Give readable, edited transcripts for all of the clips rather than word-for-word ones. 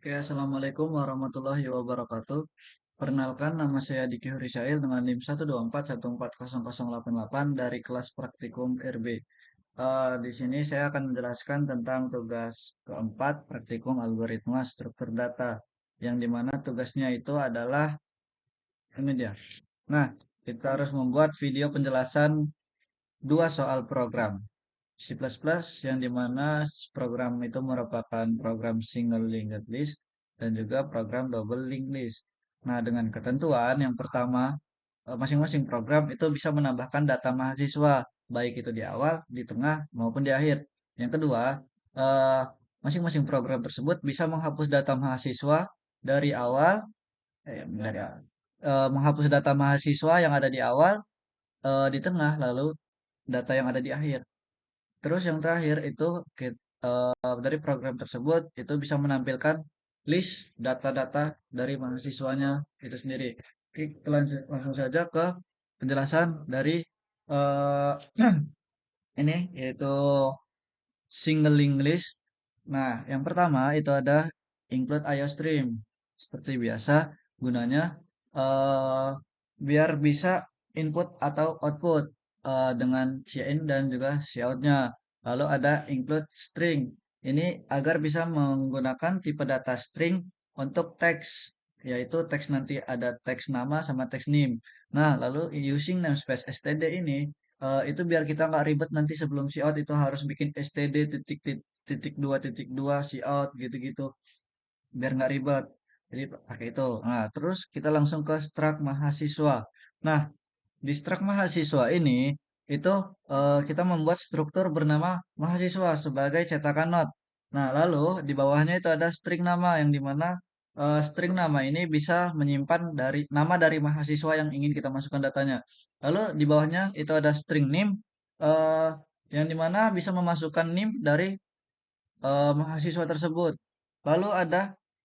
Oke, Assalamualaikum warahmatullahi wabarakatuh. Perkenalkan, nama saya Diki Hurisail dengan NIM 124140088 dari kelas praktikum RB. Di sini saya akan menjelaskan tentang tugas keempat praktikum algoritma struktur data, yang dimana tugasnya itu adalah ini dia. Nah, kita harus membuat video penjelasan dua soal program C++ yang dimana program itu merupakan program single linked list dan juga program double linked list. Nah, dengan ketentuan yang pertama, masing-masing program itu bisa menambahkan data mahasiswa, baik itu di awal, di tengah, maupun di akhir. Yang kedua, eh, masing-masing program tersebut bisa menghapus data mahasiswa dari awal, menghapus data mahasiswa yang ada di awal, di tengah, lalu data yang ada di akhir. Terus yang terakhir itu dari program tersebut itu bisa menampilkan list data-data dari mahasiswanya itu sendiri. Oke, kita langsung saja ke penjelasan dari eh, ini yaitu single link list. Nah, yang pertama itu ada include IOStream. Seperti biasa, gunanya eh, biar bisa input atau output dengan cin dan juga cout-nya. Lalu ada include string. Ini agar bisa menggunakan tipe data string untuk teks, yaitu teks nanti ada teks nama sama teks name. Nah, lalu using namespace std ini itu biar kita nggak ribet nanti sebelum cout itu harus bikin std titik titik dua titik dua cout gitu-gitu biar nggak ribet. Jadi pakai itu. Nah, terus kita langsung ke struct mahasiswa. Nah, di struct mahasiswa ini itu kita membuat struktur bernama mahasiswa sebagai cetakan not. Nah, lalu di bawahnya itu ada string nama yang dimana string nama ini bisa menyimpan dari nama dari mahasiswa yang ingin kita masukkan datanya. Lalu di bawahnya itu ada string name eh, yang dimana bisa memasukkan name dari mahasiswa tersebut. Lalu ada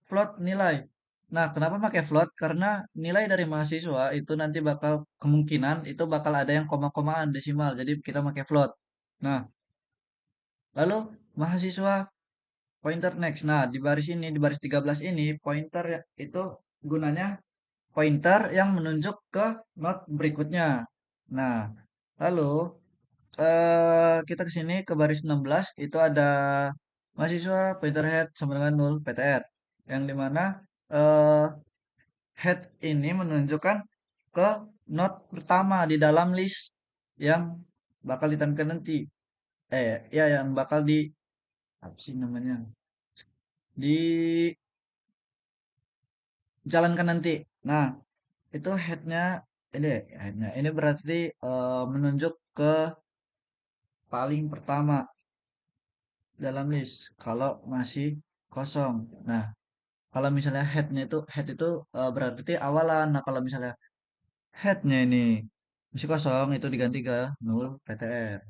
float nilai. Nah, kenapa pakai float? Karena nilai dari mahasiswa itu nanti bakal kemungkinan itu bakal ada yang koma-komaan desimal. Jadi kita pakai float. Nah, lalu mahasiswa pointer next. Nah, di baris ini, di baris 13 ini, pointer itu gunanya pointer yang menunjuk ke node berikutnya. Nah, lalu kita ke sini ke baris 16 itu ada mahasiswa pointer head sama dengan 0 PTR. Yang dimana eh, head ini menunjukkan ke node pertama di dalam list yang bakal ditampilkan nanti. Ya yang bakal di apa sih namanya? Dijalankan nanti. Nah, itu headnya. Ini berarti menunjuk ke paling pertama dalam list kalau masih kosong. Nah, kalau misalnya head itu berarti awalan. Nah, kalau misalnya headnya ini masih kosong itu diganti ke 0 PTR.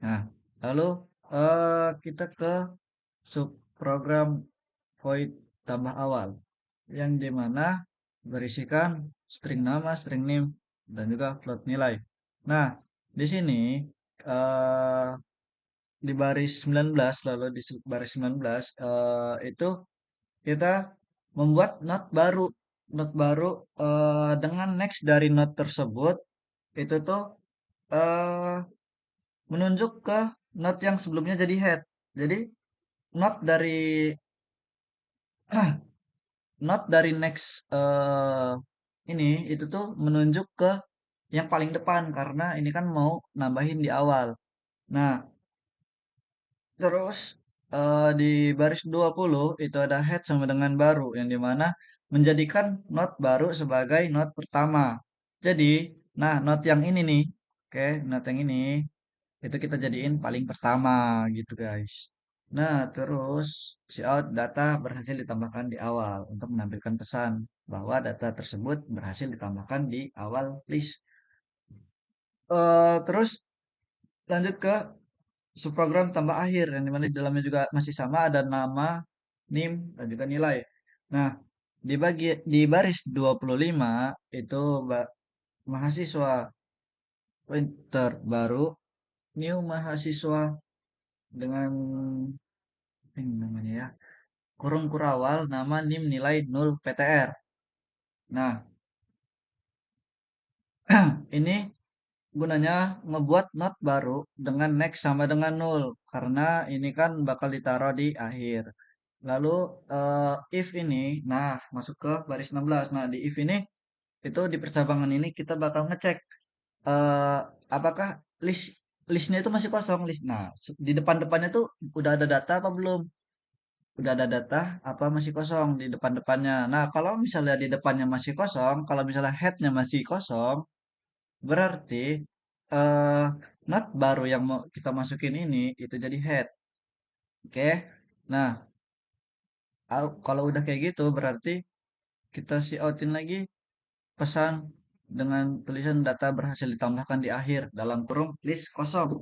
Nah, lalu kita ke subprogram void tambah awal yang dimana berisikan string nama, string name, dan juga float nilai. Nah, di sini eh, di baris 19 lalu di baris 19 itu kita membuat note baru dengan next dari note tersebut itu tuh eh, menunjuk ke note yang sebelumnya jadi head. Jadi note dari note dari next ini itu tuh menunjuk ke yang paling depan karena ini kan mau nambahin di awal. Nah, terus di baris 20 itu ada head sama dengan baru yang dimana menjadikan not baru sebagai not pertama. Jadi, nah not yang ini nih, oke, not yang ini itu kita jadiin paling pertama gitu guys. Nah, terus cout data berhasil ditambahkan di awal untuk menampilkan pesan bahwa data tersebut berhasil ditambahkan di awal list. Terus lanjut ke subprogram tambah akhir yang dimana di dalamnya juga masih sama ada nama, NIM, dan juga nilai. Nah, di baris 25 itu mahasiswa pointer baru new mahasiswa dengan apa ini namanya ya. kurung kurawal nama NIM nilai 0 PTR. Nah, ini gunanya ngebuat not baru dengan next sama dengan 0 karena ini kan bakal ditaruh di akhir. Lalu if ini, nah masuk ke baris 16. Nah, di if ini itu di percabangan ini kita bakal ngecek eh apakah list listnya itu masih kosong list. Nah, di depan-depannya tuh udah ada data apa belum? Udah ada data apa masih kosong di depan-depannya. Nah, kalau misalnya di depannya masih kosong, kalau misalnya headnya masih kosong, berarti eh not baru yang mau kita masukin ini itu jadi head. Oke. Nah, kalau udah kayak gitu berarti kita si outin lagi pesan dengan tulisan data berhasil ditambahkan di akhir dalam kurung list kosong.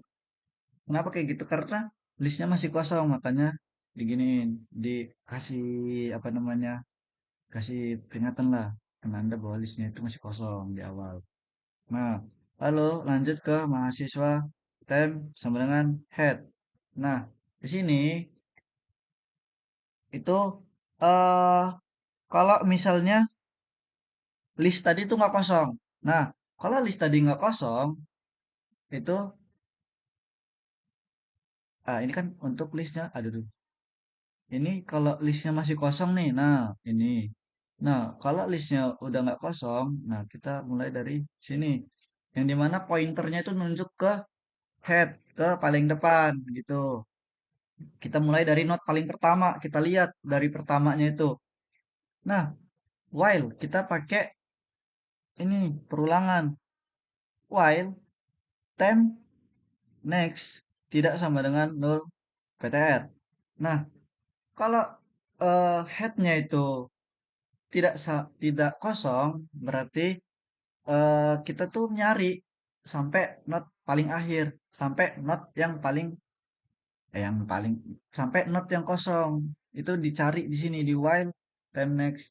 Kenapa kayak gitu? Karena listnya masih kosong, makanya diginiin, dikasih apa namanya, kasih peringatan lah penanda bahwa listnya itu masih kosong di awal. Nah, lalu lanjut ke mahasiswa tem sama dengan head. Nah, di sini itu eh kalau misalnya list tadi itu nggak kosong. Nah, kalau list tadi nggak kosong, itu ini kan untuk listnya, aduh, duh. Ini kalau listnya masih kosong nih, nah ini. Nah, kalau listnya udah nggak kosong, nah kita mulai dari sini. Yang dimana pointernya itu nunjuk ke head, ke paling depan gitu. Kita mulai dari not paling pertama, kita lihat dari pertamanya itu. Nah, while kita pakai ini perulangan. While time next tidak sama dengan 0 PTR. Nah, kalau headnya itu tidak kosong, berarti kita tuh nyari sampai not paling akhir, sampai not yang paling sampai not yang kosong. Itu dicari di sini di while time next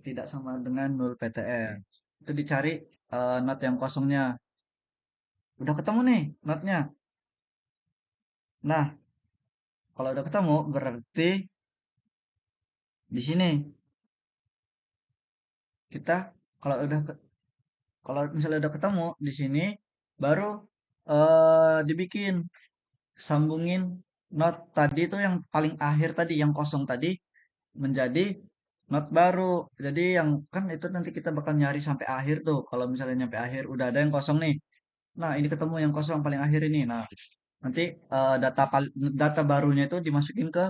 tidak sama dengan 0 PTR. Itu dicari not yang kosongnya. Udah ketemu nih notnya. Nah, kalau udah ketemu berarti di sini kita kalau udah kalau misalnya udah ketemu di sini baru dibikin sambungin not tadi itu yang paling akhir tadi yang kosong tadi menjadi not baru. Jadi yang kan itu nanti kita bakal nyari sampai akhir tuh. Kalau misalnya nyampe akhir udah ada yang kosong nih. Nah, ini ketemu yang kosong paling akhir ini. Nah, nanti data barunya itu dimasukin ke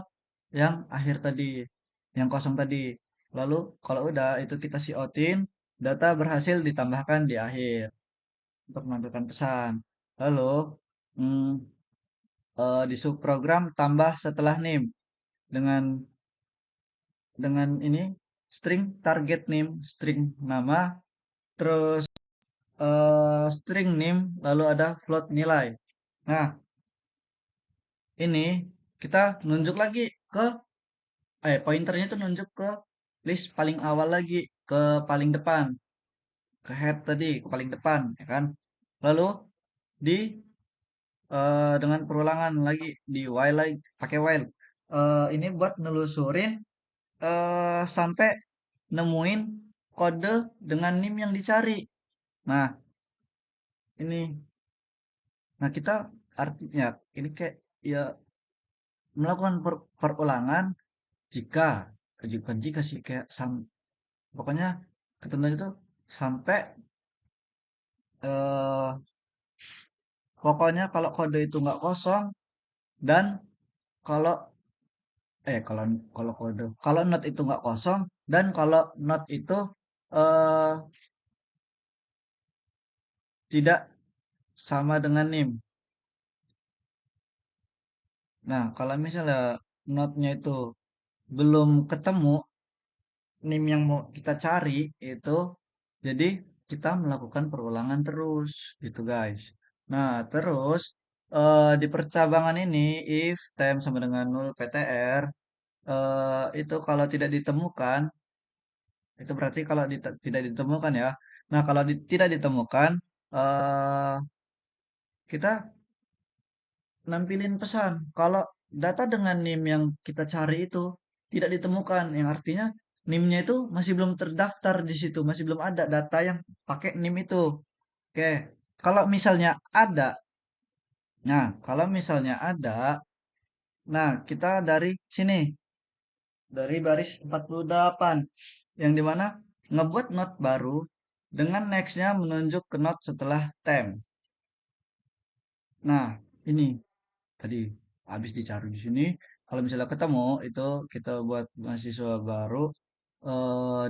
yang akhir tadi, yang kosong tadi. Lalu kalau udah itu kita outin, data berhasil ditambahkan di akhir untuk menampilkan pesan. Lalu hmm, di subprogram tambah setelah name dengan ini string target name, string nama, terus string name, lalu ada float nilai. Nah, ini kita nunjuk lagi ke pointernya itu nunjuk ke list paling awal lagi, ke paling depan, ke head tadi, ke paling depan, ya kan? Lalu di dengan perulangan lagi di while lagi, pakai while. Ini buat nelusurin sampai nemuin kode dengan NIM yang dicari. Nah, ini. Nah, kita artinya ini kayak ya melakukan perulangan jika bukan jika sih kayak pokoknya ketentuan itu sampai eh pokoknya kalau kode itu nggak kosong dan kalau kalau kalau kode kalau not itu nggak kosong dan kalau not itu eh tidak sama dengan NIM. Nah, kalau misalnya notnya itu belum ketemu NIM yang mau kita cari itu, jadi kita melakukan perulangan terus gitu guys. Nah, terus di percabangan ini if time sama dengan 0 PTR itu kalau tidak ditemukan itu berarti kalau tidak ditemukan ya. Nah, kalau tidak ditemukan eh kita nampilin pesan kalau data dengan NIM yang kita cari itu tidak ditemukan, yang artinya NIM-nya itu masih belum terdaftar di situ, masih belum ada data yang pakai NIM itu. Oke, kalau misalnya ada, nah kalau misalnya ada, nah kita dari sini, dari baris 48, yang dimana ngebuat not baru dengan nextnya menunjuk ke not setelah tem. Nah, ini tadi habis dicari di sini. Kalau misalnya ketemu, itu kita buat mahasiswa baru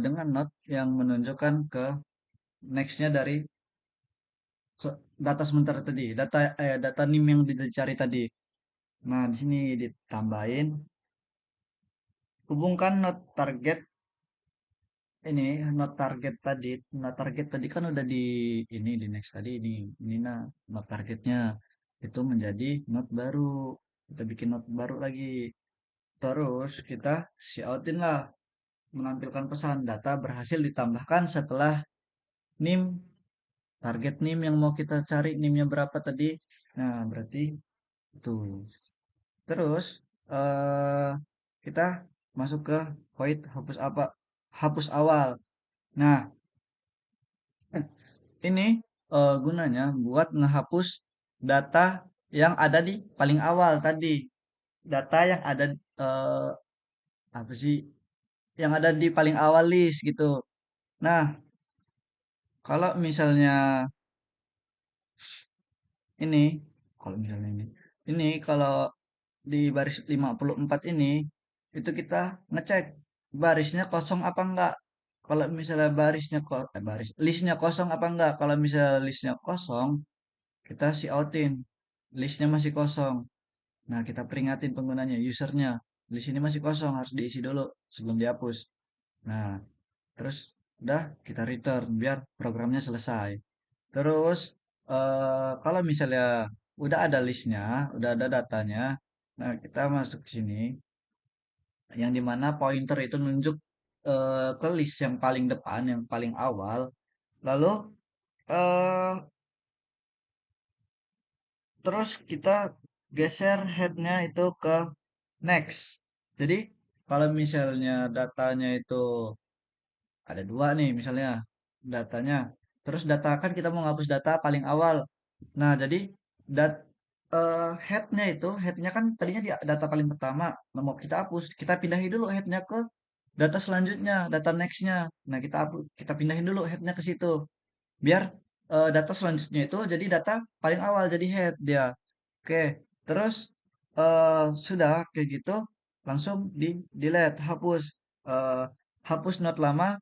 dengan not yang menunjukkan ke nextnya dari data sementara tadi, data NIM yang dicari tadi. Nah, di sini ditambahin hubungkan not target ini, not target tadi kan udah di ini di next tadi ini nah not targetnya itu menjadi not baru. Kita bikin not baru lagi. Terus kita outin lah menampilkan pesan data berhasil ditambahkan setelah NIM, target NIM yang mau kita cari NIM-nya berapa tadi. Nah, berarti itu. Terus eh kita masuk ke void hapus apa? Hapus awal. Nah, ini gunanya buat ngehapus data yang ada di paling awal tadi. Data yang ada eh apa sih? Yang ada di paling awal list gitu. Nah, kalau misalnya ini, kalau misalnya ini kalau di baris 54 ini, itu kita ngecek barisnya kosong apa enggak. Kalau misalnya listnya kosong apa enggak. Kalau misalnya listnya kosong, kita outin, listnya masih kosong. Nah, kita peringatin penggunanya, usernya, list ini masih kosong, harus diisi dulu sebelum dihapus. Nah, terus udah kita return biar programnya selesai. Terus kalau misalnya udah ada listnya, udah ada datanya, nah kita masuk ke sini, yang dimana pointer itu nunjuk ke list yang paling depan, yang paling awal. Lalu eh terus kita geser headnya itu ke next. Jadi kalau misalnya datanya itu ada dua nih misalnya datanya. Terus data kan kita mau ngapus data paling awal. Nah, jadi dat headnya kan tadinya di data paling pertama. Nah, mau kita hapus, kita pindahin dulu headnya ke data selanjutnya, data nextnya. Nah, kita pindahin dulu headnya ke situ. Biar data selanjutnya itu jadi data paling awal, jadi head dia. Oke, terus sudah kayak gitu, langsung di delete, hapus. eh, Hapus not lama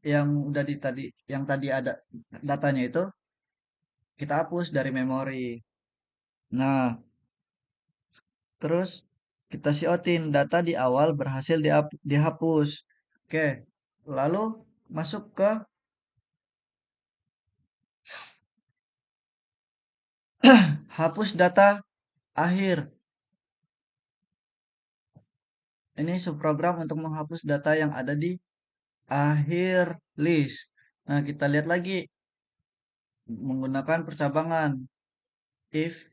yang udah yang tadi ada datanya itu kita hapus dari memori. Nah, terus kita siutin data di awal berhasil dihapus. Oke, lalu masuk ke hapus data akhir. Ini subprogram untuk menghapus data yang ada di akhir list. Nah, kita lihat lagi menggunakan percabangan. If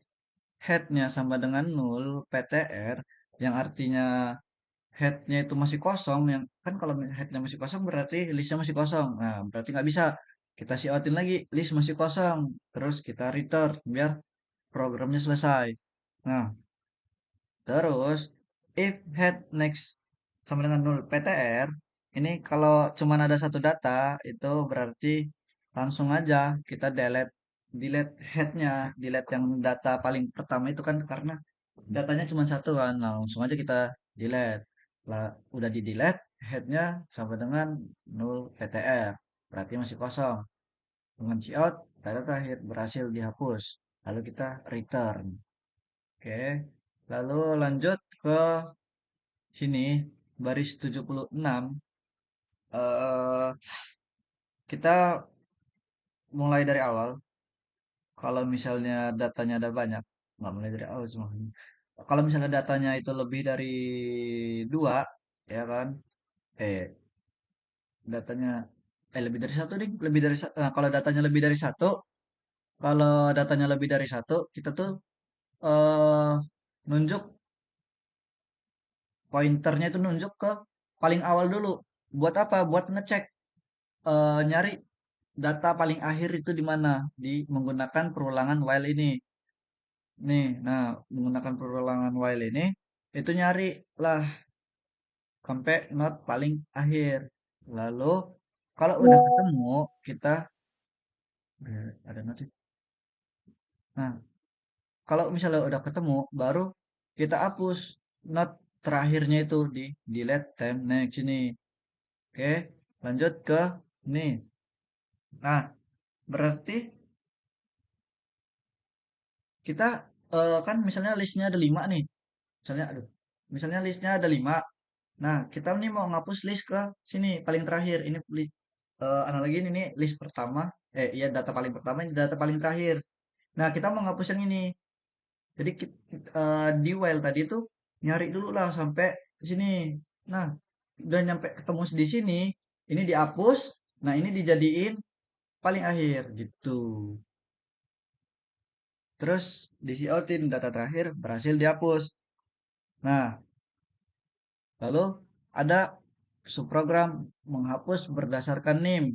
headnya sama dengan 0 PTR, yang artinya headnya itu masih kosong, yang kan kalau headnya masih kosong berarti listnya masih kosong. Nah, berarti nggak bisa. Kita outin lagi, list masih kosong. Terus kita return biar programnya selesai. Nah, terus if head next sama dengan 0 PTR, ini kalau cuman ada satu data, itu berarti langsung aja kita delete headnya, delete yang data paling pertama itu kan karena datanya cuma satu kan. Nah, langsung aja kita delete. Lah, udah di delete, headnya sama dengan 0 PTR. Berarti masih kosong. Dengan cout, data terakhir berhasil dihapus. Lalu kita return. Oke. Lalu lanjut ke sini, baris 76. eh Kita mulai dari awal. Kalau misalnya datanya ada banyak, nggak mulai dari awal semuanya. Kalau misalnya datanya itu lebih dari dua, ya kan? Eh, datanya lebih dari satu ding, kalau datanya lebih dari satu, kita tuh eh nunjuk pointernya itu nunjuk ke paling awal dulu. Buat apa? Buat ngecek, nyari data paling akhir itu di mana, di menggunakan perulangan while ini. Nih, nah menggunakan perulangan while ini, itu nyari lah sampai not paling akhir. Lalu kalau udah ketemu, kita ada notif. Nah, kalau misalnya udah ketemu, baru kita hapus not terakhirnya itu di delete time next ini. Oke, lanjut ke ini. Nah, berarti kita kan misalnya listnya ada 5 nih. Misalnya, aduh, misalnya listnya ada 5. Nah, kita nih mau ngapus list ke sini paling terakhir. Ini analogi ini nih list pertama. Iya data paling pertama, ini data paling terakhir. Nah, kita mau ngapus yang ini. Jadi di while tadi tuh nyari dulu lah sampai sini. Nah, udah nyampe ketemu di sini, ini dihapus. Nah, ini dijadiin paling akhir gitu. Terus di outin data terakhir berhasil dihapus. Nah, lalu ada subprogram menghapus berdasarkan NIM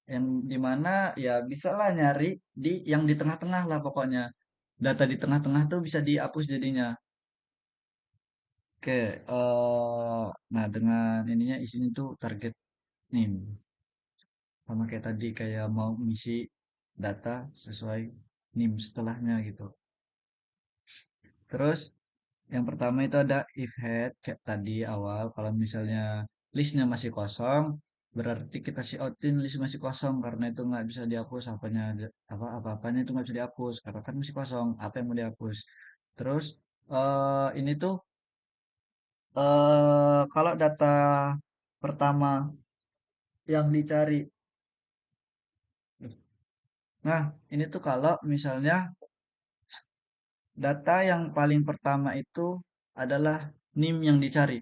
yang dimana ya bisa lah nyari di yang di tengah-tengah lah pokoknya. Data di tengah-tengah tuh bisa dihapus jadinya. Oke, nah dengan ininya isinya tuh target NIM. Sama kayak tadi kayak mau ngisi data sesuai NIM setelahnya gitu. Terus yang pertama itu ada if head kayak tadi awal kalau misalnya listnya masih kosong berarti kita si outin list masih kosong karena itu nggak bisa dihapus apa-apanya itu nggak bisa dihapus karena kan masih kosong apa yang mau dihapus. Terus ini tuh kalau data pertama yang dicari. Nah, ini tuh kalau misalnya data yang paling pertama itu adalah NIM yang dicari.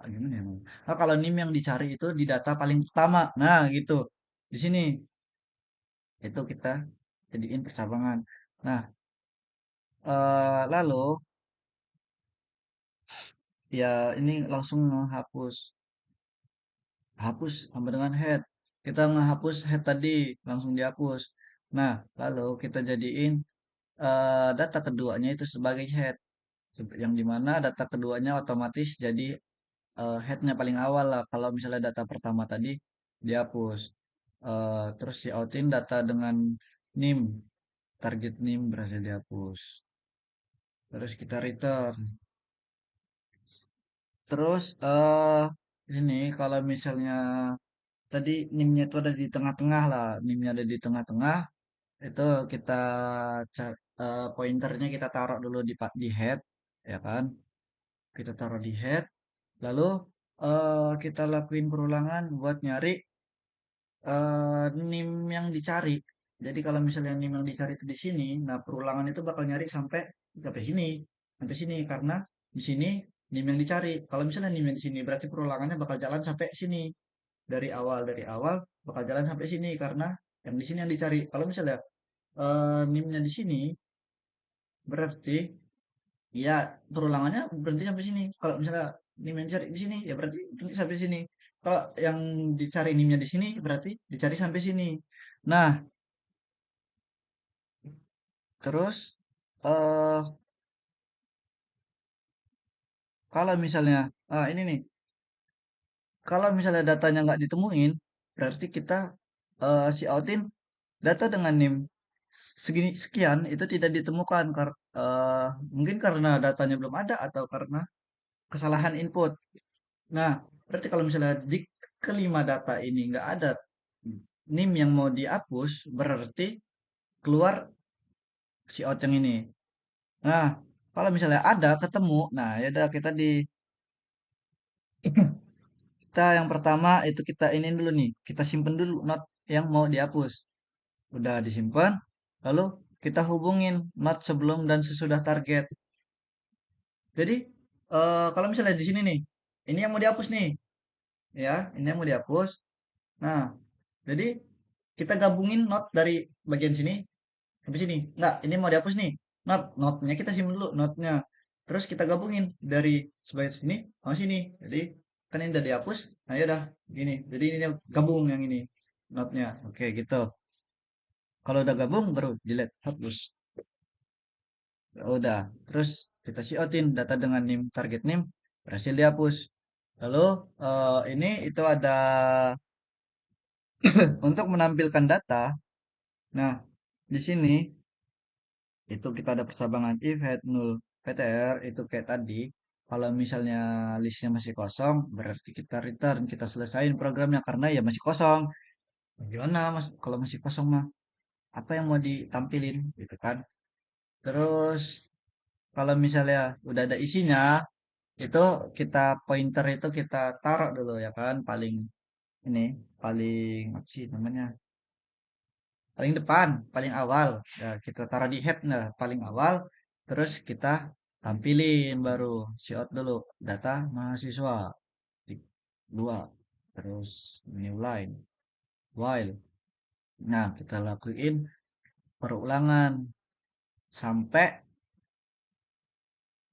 Ah, gimana ya? Nah, kalau NIM yang dicari itu di data paling pertama. Nah, gitu. Di sini itu kita jadiin percabangan. Nah, lalu ya ini langsung menghapus, hapus sama dengan head. Kita menghapus head tadi langsung dihapus. Nah, lalu kita jadiin data keduanya itu sebagai head. Yang dimana data keduanya otomatis jadi headnya paling awal lah. Kalau misalnya data pertama tadi dihapus. Terus si outin data dengan NIM, target NIM berhasil dihapus. Terus kita return. Terus ini kalau misalnya tadi NIM-nya itu ada di tengah-tengah lah, NIM-nya ada di tengah-tengah, itu kita pointernya kita taruh dulu di head, ya kan? Kita taruh di head, lalu kita lakuin perulangan buat nyari NIM yang dicari. Jadi kalau misalnya NIM yang dicari itu di sini, nah perulangan itu bakal nyari sampai sampai sini, karena di sini NIM yang dicari. Kalau misalnya NIM yang di sini, berarti perulangannya bakal jalan sampai sini. Dari awal bakal jalan sampai sini karena yang di sini yang dicari. Kalau misalnya NIM-nya di sini, berarti ya perulangannya berhenti sampai sini. Kalau misalnya NIM yang dicari di sini, ya berarti berhenti sampai sini. Kalau yang dicari NIM-nya di sini, berarti dicari sampai sini. Nah, terus eh kalau misalnya ini nih, kalau misalnya datanya nggak ditemuin, berarti kita si outin data dengan NIM segini sekian itu tidak ditemukan mungkin karena datanya belum ada atau karena kesalahan input. Nah, berarti kalau misalnya di kelima data ini nggak ada NIM yang mau dihapus, berarti keluar si out yang ini. Nah, kalau misalnya ada ketemu, nah ya udah kita di kita yang pertama itu kita ini dulu nih, kita simpen dulu not yang mau dihapus. Udah disimpan, lalu kita hubungin not sebelum dan sesudah target. Jadi kalau misalnya di sini nih, ini yang mau dihapus nih, ya, ini yang mau dihapus. Nah, jadi kita gabungin not dari bagian sini sampai sini. Enggak, ini mau dihapus nih. Notnya kita simpan dulu notnya. terus kita gabungin dari sebagai sini sama sini. Jadi kan ini udah dihapus, nah ya udah gini. Jadi ini gabung yang ini notnya. Oke gitu. Kalau udah gabung baru delete hapus. Ya udah. Terus kita sioutin data dengan nim target nim berhasil dihapus. Lalu ini itu ada untuk menampilkan data. Nah, di sini itu kita ada percabangan if head null ptr itu kayak tadi. Kalau misalnya listnya masih kosong, berarti kita return, kita selesain programnya karena ya masih kosong. Gimana mas? Kalau masih kosong mah, apa yang mau ditampilin gitu kan? Terus kalau misalnya udah ada isinya, itu kita pointer itu kita taruh dulu ya kan, paling ini, paling apa sih namanya? Paling depan, paling awal. Ya, kita taruh di head nah, paling awal. Terus kita tampilin baru short dulu data mahasiswa di dua. Terus new line while. Nah, kita lakuin perulangan sampai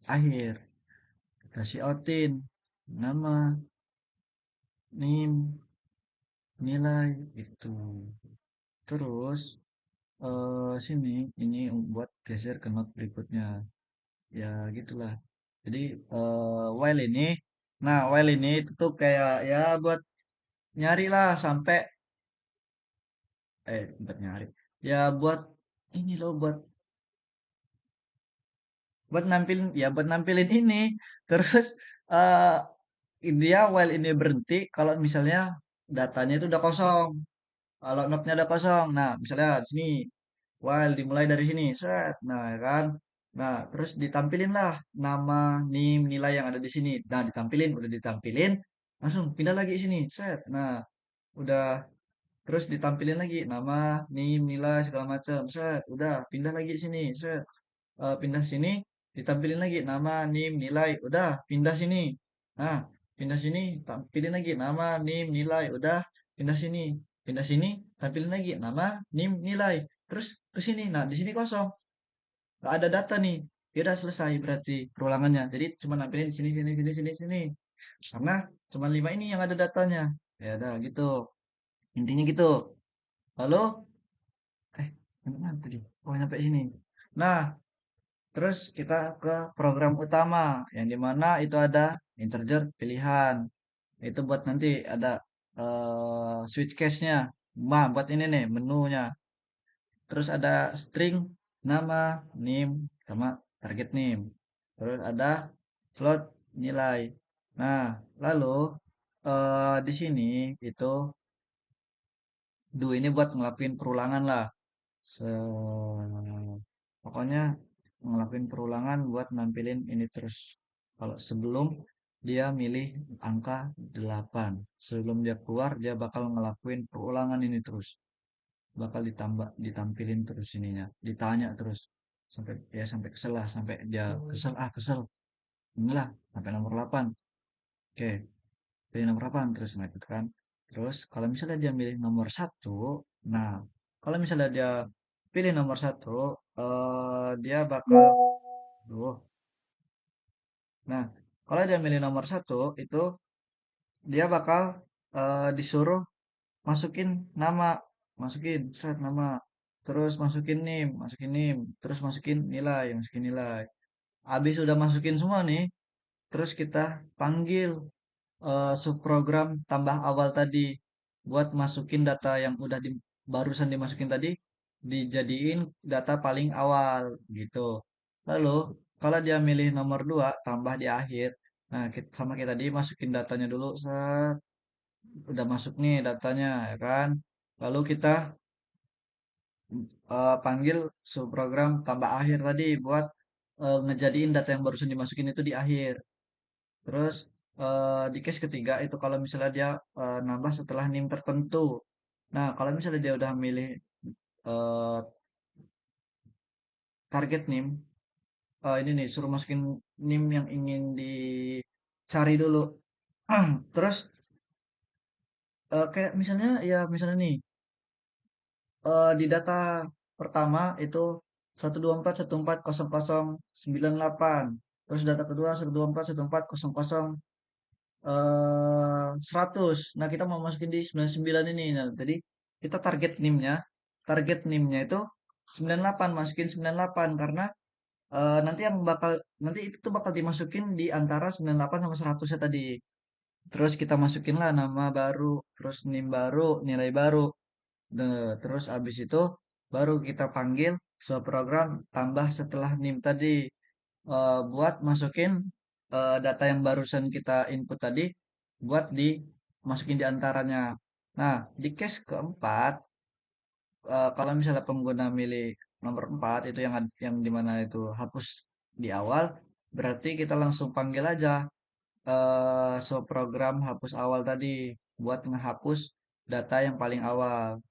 akhir. Kita shortin nama, nim, nilai itu. Terus sini ini buat geser ke not berikutnya. Ya gitulah. Jadi while ini, nah while ini itu tuh kayak ya buat nyari lah sampai buat nyari. Ya buat ini loh buat nampilin ya buat nampilin ini. Terus eh dia while ini berhenti kalau misalnya datanya itu udah kosong. Kalau notnya udah kosong. Nah, misalnya di sini while dimulai dari sini, set. Nah, ya kan. Nah, terus ditampilin lah nama, nim, nilai yang ada di sini. Nah, ditampilin, udah ditampilin, langsung pindah lagi sini, set. Nah, udah terus ditampilin lagi nama, nim, nilai segala macam, set. Udah pindah lagi sini, set. Pindah sini, ditampilin lagi nama, nim, nilai, udah pindah sini. Nah, pindah sini, tampilin lagi nama, nim, nilai, udah pindah sini. Pindah sini, tampilin lagi nama, nim, nilai. Terus ke sini. Nah, di sini kosong. Nggak ada data nih. Ya udah selesai berarti perulangannya. Jadi cuma nampilin di sini, sini, sini, sini, sini. Karena cuma 5 ini yang ada datanya. Ya udah gitu. Intinya gitu. Lalu, sampai mana tadi? Oh, nyampe sini. Nah, terus kita ke program utama. Yang dimana itu ada integer pilihan. Itu buat nanti ada switch case-nya. Nah, buat ini nih menunya. Terus ada string nama, name, sama target name. Terus ada float nilai. Nah, lalu di sini itu do ini buat ngelakuin perulangan lah. Se Pokoknya ngelakuin perulangan buat nampilin ini terus. Kalau sebelum dia milih angka 8, sebelum dia keluar dia bakal ngelakuin perulangan ini terus. Bakal ditampilin terus ininya, ditanya terus sampai ya sampai kesel lah, sampai dia kesel inilah sampai nomor 8. Oke, pilih nomor 8 terus nah gitu kan. Terus kalau misalnya dia milih nomor satu, nah kalau misalnya dia pilih nomor satu, dia bakal duh. Nah, kalau dia milih nomor satu itu dia bakal disuruh masukin nama, masukin seret nama, terus masukin nim, terus masukin nilai. Habis udah masukin semua nih, terus kita panggil subprogram tambah awal tadi buat masukin data yang udah barusan dimasukin tadi dijadiin data paling awal gitu. Lalu kalau dia milih nomor 2 tambah di akhir. Nah, sama kayak tadi masukin datanya dulu, set, udah masuk nih datanya ya kan. Lalu kita panggil subprogram tambah akhir tadi buat ngejadiin data yang barusan dimasukin itu di akhir. Terus di case ketiga itu kalau misalnya dia nambah setelah nim tertentu. Nah, kalau misalnya dia udah milih eh, target nim, ini nih suruh masukin nim yang ingin dicari dulu. Terus kayak misalnya ya misalnya nih di data pertama itu 124.140.908. Terus data kedua 124 124 00 100. Nah, kita mau masukin di 99 ini. Nah, jadi kita target NIM-nya itu 98, masukin 98 karena nanti itu tuh bakal dimasukin di antara 98 sama 100 ya tadi. Terus kita masukin lah nama baru, terus NIM baru, nilai baru. Terus abis itu baru kita panggil sebuah program tambah setelah NIM tadi buat masukin data yang barusan kita input tadi buat dimasukin di antaranya. Nah, di case keempat, kalau misalnya pengguna milih nomor 4 itu yang dimana itu hapus di awal, berarti kita langsung panggil aja program hapus awal tadi buat ngehapus data yang paling awal.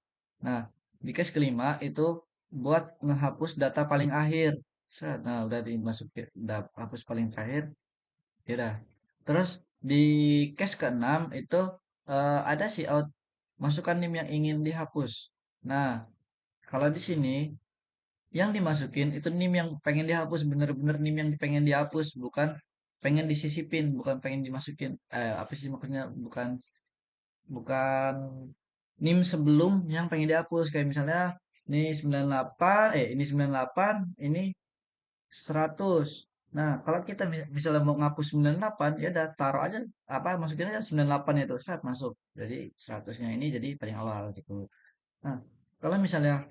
Nah, di case kelima itu buat ngehapus data paling akhir. Nah, udah dimasukin, udah hapus paling terakhir, ya udah. Terus di case keenam itu ada sih out masukkan NIM yang ingin dihapus. Nah, kalau di sini yang dimasukin itu NIM yang pengen dihapus, bener-bener NIM yang pengen dihapus, bukan pengen disisipin, bukan pengen dimasukin. Apa sih maksudnya? Bukan bukan NIM sebelum yang pengen dihapus. Kayak misalnya ini 98, ini 98, ini 100. Nah, kalau kita misalnya mau ngapus 98, ya udah taruh aja apa masukin aja 98 itu saat masuk. Jadi 100-nya ini jadi paling awal gitu. Nah, kalau misalnya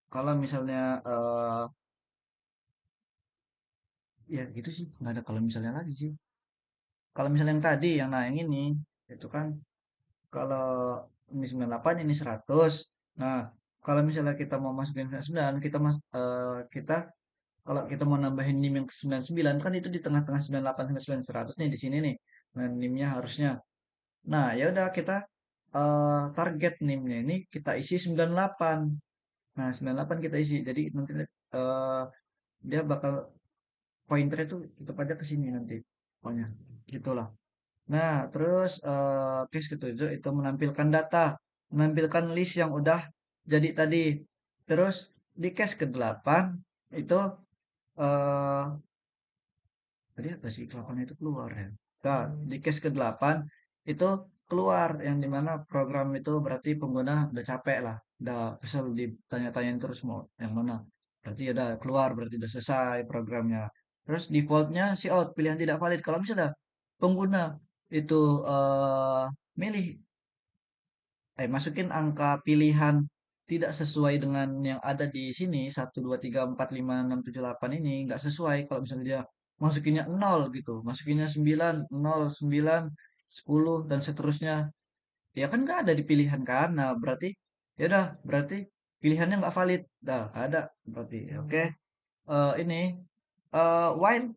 kalau misalnya ya gitu sih, nggak ada kalau misalnya lagi sih. Kalau misalnya yang tadi yang ini itu kan kalau ini 98 ini 100. Nah, kalau misalnya kita mau masukin 99, kita kalau kita mau nambahin NIM yang ke 99 kan itu di tengah-tengah 98 sampai 99 100 nih di sini nih. Nah, NIM-nya harusnya. Nah, ya udah kita target NIM-nya ini kita isi 98. Nah, 98 kita isi. Jadi nanti dia bakal pointernya tuh tetap aja ke sini nanti. Pokoknya gitulah. Nah, terus case ketujuh itu menampilkan data, menampilkan list yang udah jadi tadi. Terus di case ke-8 itu eh tadi apa sih ke-8 itu keluar ya. Nah, di case ke-8 itu keluar yang dimana program itu berarti pengguna udah capek lah, udah kesel ditanya-tanyain terus mau yang mana. Berarti udah keluar, berarti udah selesai programnya. Terus defaultnya si out pilihan tidak valid. Kalau misalnya pengguna itu milih masukin angka pilihan tidak sesuai dengan yang ada di sini 1 2 3 4 5 6 7 8 ini nggak sesuai kalau misalnya dia masukinnya 0 gitu, masukinnya 9 0 9 10 dan seterusnya, ya kan nggak ada di pilihan kan. Nah, berarti ya udah berarti pilihannya nggak valid, dah nggak ada berarti. Oke. Ini while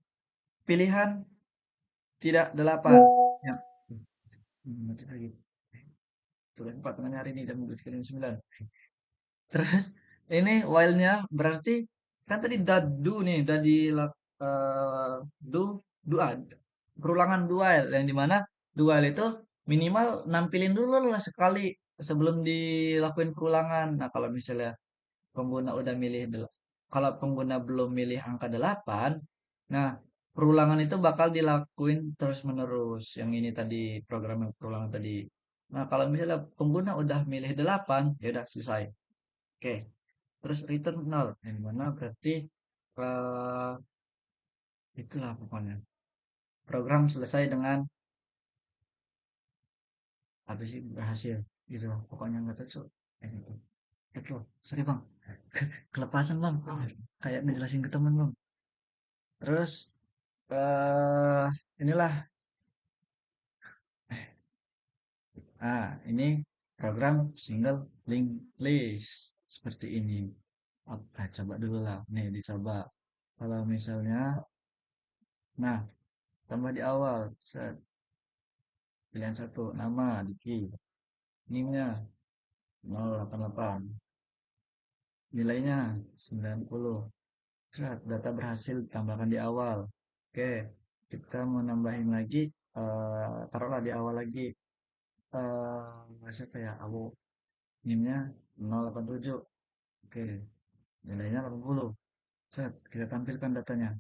pilihan tidak 8 ya. Mati lagi. Tulis 4 tengah hari ini jam 12.09. Terus ini while-nya berarti kan tadi dadu nih, do perulangan dual yang dimana dual itu minimal nampilin dulu lah sekali sebelum dilakuin perulangan. Nah, kalau misalnya pengguna udah kalau pengguna belum milih angka 8, nah perulangan itu bakal dilakuin terus-menerus. Yang ini tadi program yang perulangan tadi. Nah, kalau misalnya pengguna udah milih 8, ya udah selesai. Oke. Terus return 0 yang mana berarti eh itulah pokoknya program selesai dengan apa sih berhasil gitu loh. Pokoknya nggak cocok gitu. Itu sorry bang, kelepasan bang, kayak ngejelasin ke temen bang. Terus eh inilah ini program single link list seperti ini. Coba dulu lah nih dicoba kalau misalnya nah tambah di awal pilihan satu nama Diki, NIM-nya 088, nilainya 90. Set, data berhasil ditambahkan di awal. Oke, kita mau nambahin lagi, taruhlah di awal lagi. Siapa ya? NIM-nya 087. Oke, nilainya 80. Set, kita tampilkan datanya.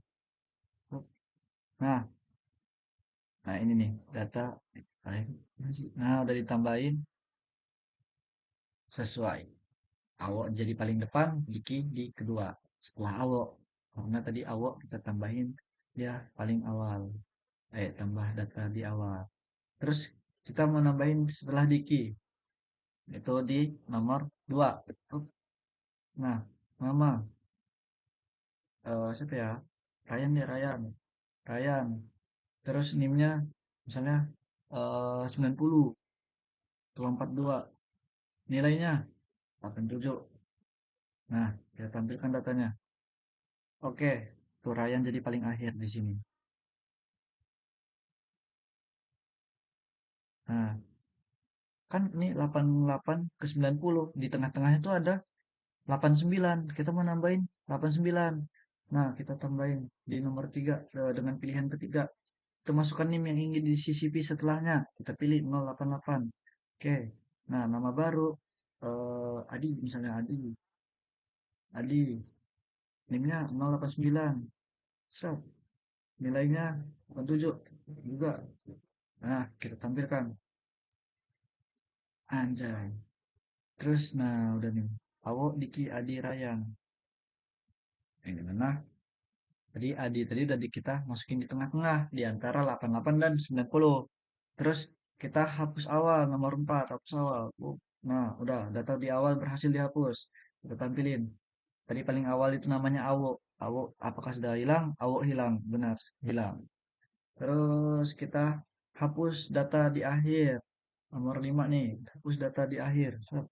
Nah, nah ini nih data. Nah, udah ditambahin sesuai. Awok jadi paling depan, Diki di kedua. Setelah awok. Karena tadi awok kita tambahin dia paling awal. Tambah data di awal. Terus kita mau nambahin setelah Diki. Itu di nomor 2. Nah, nama siapa ya? Ryan ya, Ryan. Ryan. Terus NIM-nya misalnya 90 atau 42. Nilainya 87. Nah, kita tampilkan datanya. Oke, tuh Ryan jadi paling akhir di sini. Nah, kan ini 88 ke 90. Di tengah-tengah itu ada 89. Kita mau nambahin 89. Nah, kita tambahin di nomor 3 dengan pilihan ketiga. Kita masukkan NIM yang ingin disisipi setelahnya. Kita pilih 088. Oke. Nah, nama baru Adi misalnya Adi. Adi. NIM-nya 089. Serap. Nilainya 87 juga. Nah, kita tampilkan. Anjay. Terus, nah udah nih. Awo, Diki, Adi, Rayang. Ini mana? Tadi Adi tadi udah kita masukin di tengah-tengah. Di antara 88 dan 90. Terus kita hapus awal, nomor 4. Hapus awal. Nah, udah. Data di awal berhasil dihapus. Kita tampilin. Tadi paling awal itu namanya Awo. Awo, apakah sudah hilang? Awo hilang. Benar, hilang. Terus kita hapus data di akhir. Nomor 5 nih, hapus data di akhir. Set,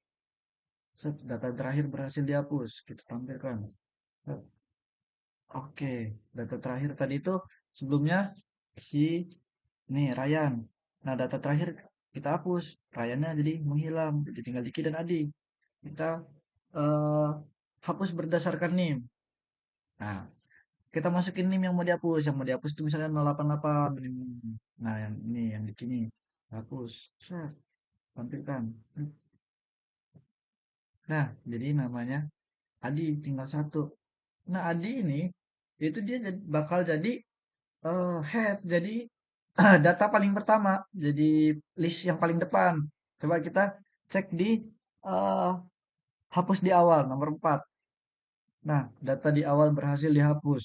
set, data terakhir berhasil dihapus. Kita tampilkan. Set. Oke, data terakhir tadi itu sebelumnya si nih Ryan. Nah, data terakhir kita hapus. Ryannya jadi menghilang. Jadi tinggal Diki dan Adi. Kita eh, hapus berdasarkan NIM. Nah, kita masukin NIM yang mau dihapus. Yang mau dihapus itu misalnya 088. Nah, yang ini, yang di sini. Hapus. Set, tampilkan. Nah, jadi namanya Adi tinggal satu. Nah, Adi ini itu dia bakal jadi head, jadi data paling pertama, jadi list yang paling depan. Coba kita cek di eh, hapus di awal nomor 4. Nah, data di awal berhasil dihapus.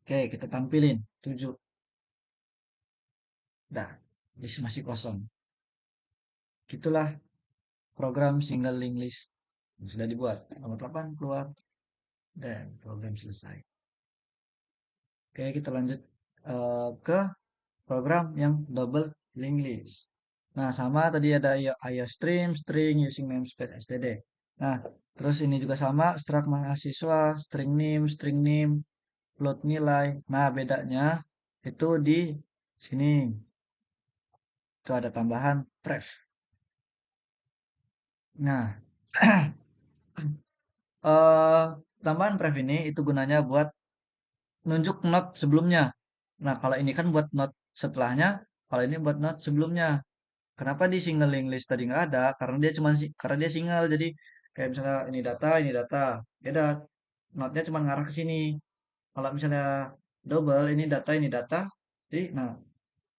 Oke, kita tampilin 7. Dah, list masih kosong. Gitulah program single link list yang sudah dibuat. Nomor 8 keluar dan program selesai. Oke, kita lanjut ke program yang double linked list. Nah, sama tadi ada IOStream, string using namespace std. Nah, terus ini juga sama, struct mahasiswa, string name, float nilai. Nah, bedanya itu di sini. Itu ada tambahan pref. Nah, eh tambahan pref ini itu gunanya buat nunjuk not sebelumnya. Nah, kalau ini kan buat not setelahnya, kalau ini buat not sebelumnya. Kenapa di single link list tadi nggak ada? Karena dia single. Jadi kayak misalnya ini data, ya udah notnya cuma ngarah ke sini. Kalau misalnya double ini data, jadi nah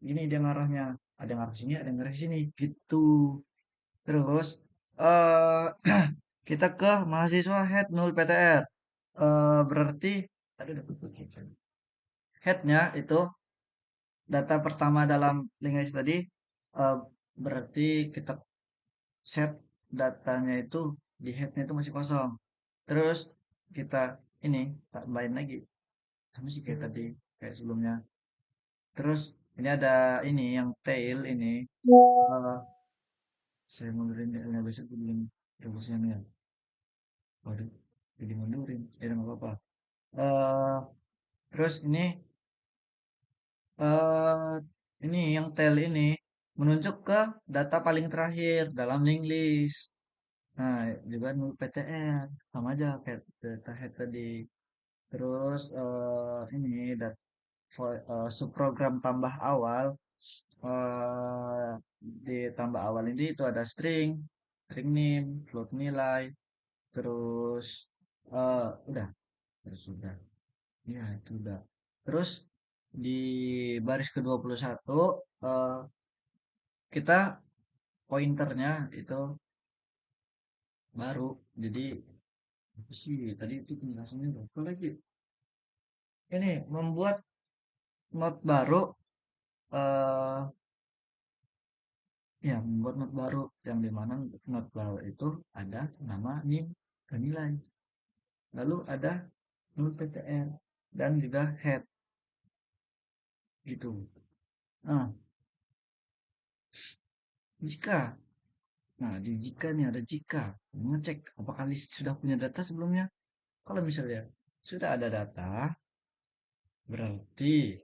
ini dia ngarahnya. Ada yang ngarah ke sini, ada yang ngarah ke sini, gitu. Terus eh kita ke mahasiswa head 0 PTR. Berarti aduh, headnya itu data pertama dalam link list tadi eh, berarti kita set datanya itu di headnya itu masih kosong. Terus kita ini tambahin lagi sama sih kayak tadi kayak sebelumnya. Terus ini ada ini yang tail ini eh, saya mundurin ya besok mundurin revolusinya ya. Waduh, jadi mundurin. Ya nggak apa-apa. eh Terus eh ini yang tail ini menunjuk ke data paling terakhir dalam link list. Nah, juga nul PTR sama aja kayak data head tadi. Terus ini subprogram tambah awal di tambah awal ini itu ada string name, float nilai, terus udah, terus sudah, ya itu udah. Terus di baris ke-21 eh, kita pointernya itu baru. Jadi apa sih tadi itu penjelasannya apa lagi? Ini membuat not baru eh ya membuat not baru yang dimana not baru itu ada nama NIM dan nilai. Lalu ada nul PTR dan juga head gitu. Nah, jika nah di jika nih ada jika mengecek apakah list sudah punya data sebelumnya. Kalau misalnya sudah ada data, berarti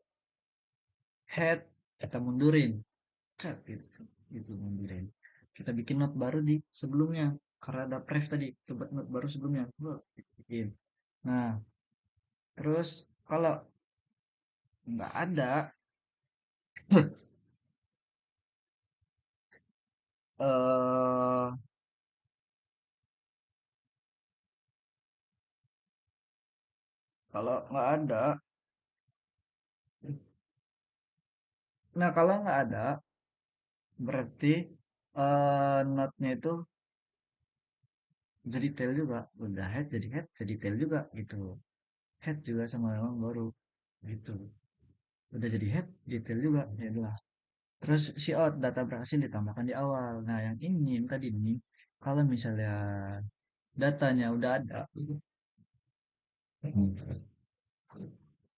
head kita mundurin. Cek gitu, gitu mundurin. Kita bikin note baru di sebelumnya. Karena ada pref tadi, kita buat note baru sebelumnya. Wah, bikin. Nah, terus kalau nggak ada, eh kalau nggak ada, nah kalau nggak ada, berarti note-nya itu jadi tail juga. Udah head, jadi tail juga gitu. Head juga sama memang baru gitu. Udah jadi head, jadi tail juga. Ya udah. Terus si out data berhasil ditambahkan di awal. Nah, yang ini yang tadi nih, kalau misalnya datanya udah ada,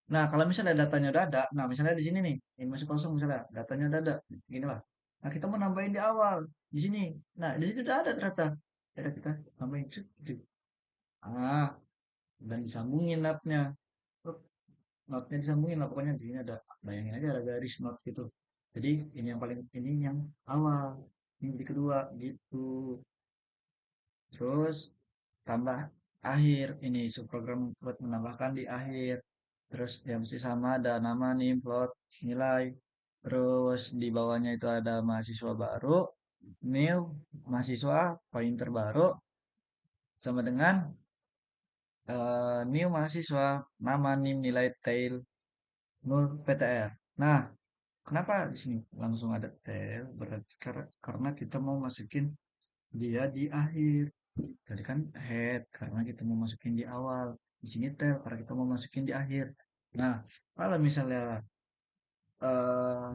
nah kalau misalnya datanya udah ada, nah misalnya di sini nih, ini masih kosong misalnya, datanya udah ada, gini lah. Nah kita mau nambahin di awal, di sini. Nah di sini udah ada ternyata. Ya udah kita tambahin, cuk, gitu. Ah, dan disambungin notnya. Tuh, notnya disambungin lah, pokoknya di sini ada, bayangin aja ada garis not gitu. Jadi ini yang paling, ini yang awal, ini di kedua gitu. Terus tambah akhir ini subprogram buat menambahkan di akhir. Terus ya mesti sama ada nama nih plot nilai. Terus di bawahnya itu ada mahasiswa baru, new mahasiswa pointer baru sama dengan new mahasiswa nama nim nilai tail nul PTR. Nah, kenapa di sini langsung ada tail? Berarti karena kita mau masukin dia di akhir. Tadi kan head karena kita mau masukin di awal. Di sini tail karena kita mau masukin di akhir. Nah, kalau misalnya eh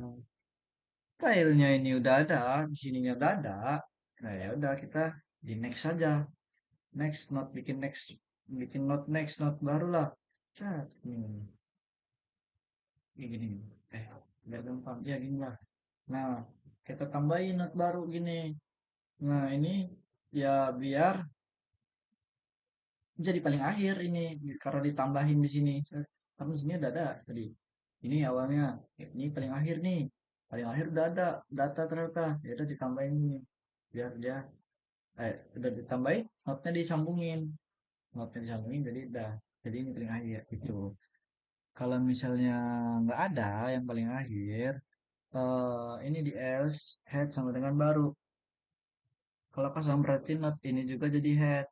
filenya ini udah ada, di sininya udah ada. Nah, ya udah kita di next saja. Next not bikin next bikin not barulah. Chat. Gini. Eh, biar gampang. Ya gini lah. Nah, kita tambahin not baru gini. Nah, ini ya biar jadi paling akhir ini karena ditambahin di sini. Karena di sini udah ada tadi. Ini awalnya, ini paling akhir nih. Paling akhir udah ada data ternyata. Ya udah ditambahin ini biar dia udah ditambahin, notnya disambungin. Notnya disambungin jadi udah. Jadi ini paling akhir gitu. Kalau misalnya nggak ada yang paling akhir, ini di else head sama dengan baru. Kalau kosong berarti not ini juga jadi head.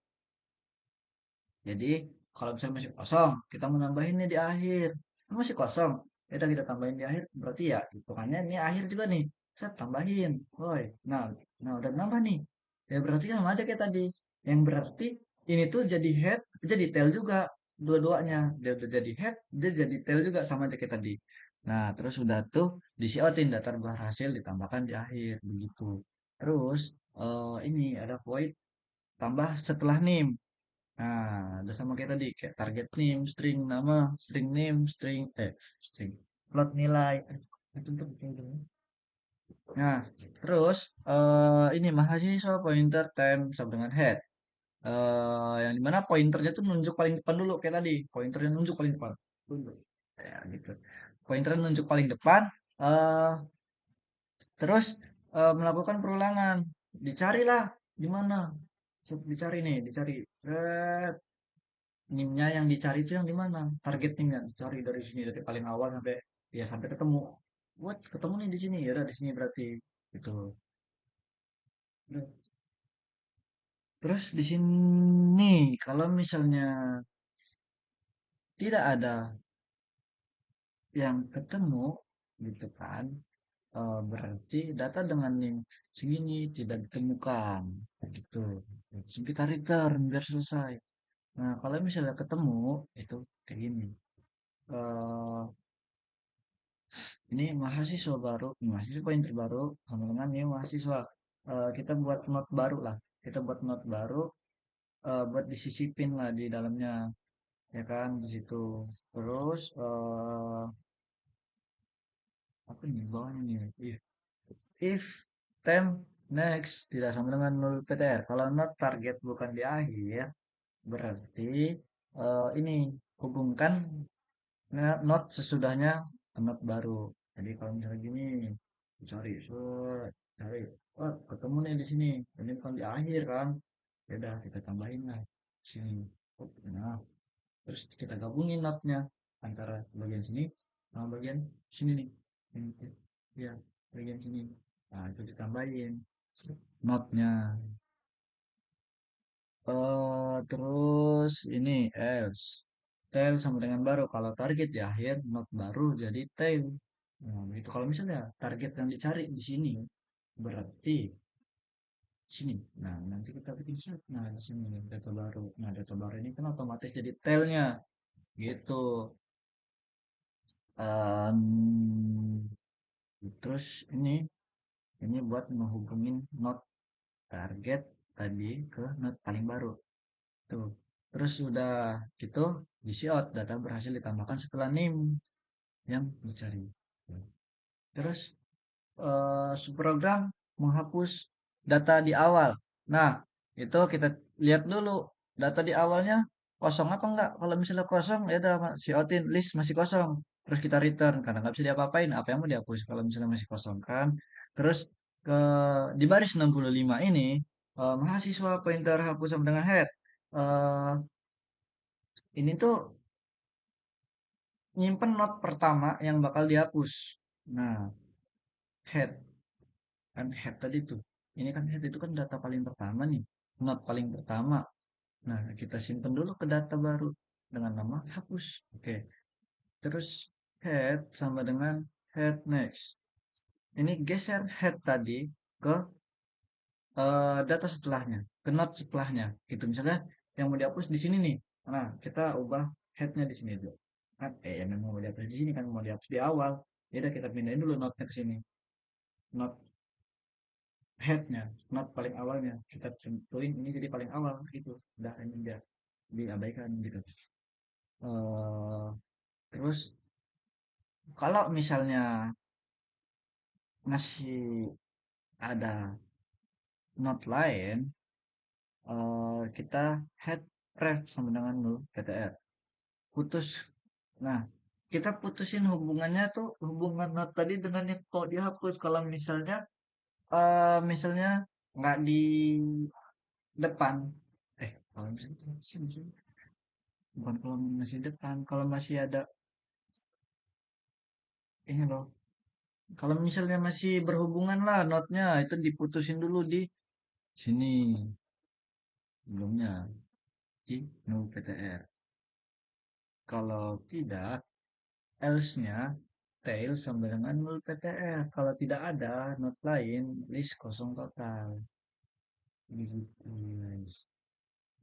Jadi kalau misalnya masih kosong, kita mau nambahin nih di akhir. Ini masih kosong, ya udah kita tambahin di akhir. Berarti ya hitungannya ini akhir juga nih. Saya tambahin, woi. Nah, nah udah nambah nih. Ya berarti kan sama aja kayak tadi. Yang berarti ini tuh jadi head, jadi tail juga dua-duanya. Dia udah jadi head, dia jadi tail juga sama aja kayak tadi. Nah, terus udah tuh disiotin data berhasil ditambahkan di akhir begitu. Terus ini ada void tambah setelah nim. Nah, udah sama kayak tadi, kayak target name, string nama, string name, string plot nilai. Itu tuh bikin gini. Nah, terus ini mahasiswa pointer time sama dengan head. Yang dimana pointernya tuh nunjuk paling depan dulu kayak tadi, pointernya nunjuk paling depan. Tunduk. Ya gitu. Pointernya nunjuk paling depan. eh Terus melakukan perulangan. Dicarilah di mana. Dicari nih, dicari. NIM-nya yang dicari itu yang di mana? Target NIM-nya dicari dari sini dari paling awal sampai ya sampai ketemu. What? Ketemu nih di sini. Ya udah di sini berarti itu. Nah, terus di sini kalau misalnya tidak ada yang ketemu gitu kan, berarti data dengan NIM segini tidak ditemukan gitu. Terus kita return biar selesai. Nah, kalau misalnya ketemu itu kayak gini. eh ini mahasiswa baru, mahasiswa yang terbaru sama dengan ini mahasiswa. Kita buat note baru lah. Kita buat note baru, buat disisipin lah di dalamnya, ya kan di situ. Terus apa nih bawahnya nih? If time next tidak sama dengan nol PTR. Kalau not target bukan di akhir, berarti ini hubungkan not sesudahnya ke not baru. Jadi kalau misalnya gini, cari, cari, oh ketemu nih di sini. Ini bukan di akhir kan? Ya udah kita tambahin lah sini. Oh, nah, terus kita gabungin notnya antara bagian sini sama bagian sini nih. Ini, ya, bagian sini. Nah, itu ditambahin notnya. Terus ini else. Tail sama dengan baru. Kalau target di akhir, not baru jadi tail. Nah, begitu. Kalau misalnya target yang dicari di sini, berarti sini. Nah, nanti kita bikin set. Nah, di sini data baru. Nah, data baru ini kan otomatis jadi tailnya. Gitu. Em, terus ini buat menghubungin not target tadi ke not paling baru. Tuh. Terus sudah gitu diisi out data berhasil ditambahkan setelah name yang dicari. Terus subprogram menghapus data di awal. Nah, itu kita lihat dulu data di awalnya kosong apa enggak. Kalau misalnya kosong ya udah si outin list masih kosong. Terus kita return karena nggak bisa diapa-apain. Apa yang mau dihapus kalau misalnya masih kosong kan. Terus ke di baris 65 ini mahasiswa pointer hapus sama dengan head. Eh ini tuh nyimpen not pertama yang bakal dihapus. Nah, head kan head tadi tuh. Ini kan head itu kan data paling pertama nih, not paling pertama. Nah, kita simpen dulu ke data baru dengan nama hapus. Oke. Terus head sama dengan head next. Ini geser head tadi ke data setelahnya, ke not setelahnya. Gitu misalnya yang mau dihapus di sini nih. Nah, kita ubah headnya di sini dulu. Kan yang memang mau dihapus di sini kan mau dihapus di awal. Ya udah kita pindahin dulu notnya ke sini. Not headnya, not paling awalnya. Kita tentuin ini jadi paling awal gitu. Udah ini dia diabaikan gitu. eh Terus kalau misalnya ngasih ada not lain, kita head ref sama dengan nul PTR. Putus. Nah, kita putusin hubungannya tuh hubungan not tadi dengan yang kok dihapus. Kalau misalnya nggak di depan, kalau misalnya bukan kalau masih depan, kalau masih ada ini loh. Kalau misalnya masih berhubungan lah notnya itu diputusin dulu di sini sebelumnya di nol PTR. Kalau tidak, else-nya tail sama dengan nol PTR. Kalau tidak ada not lain, list kosong total. Begitu, guys.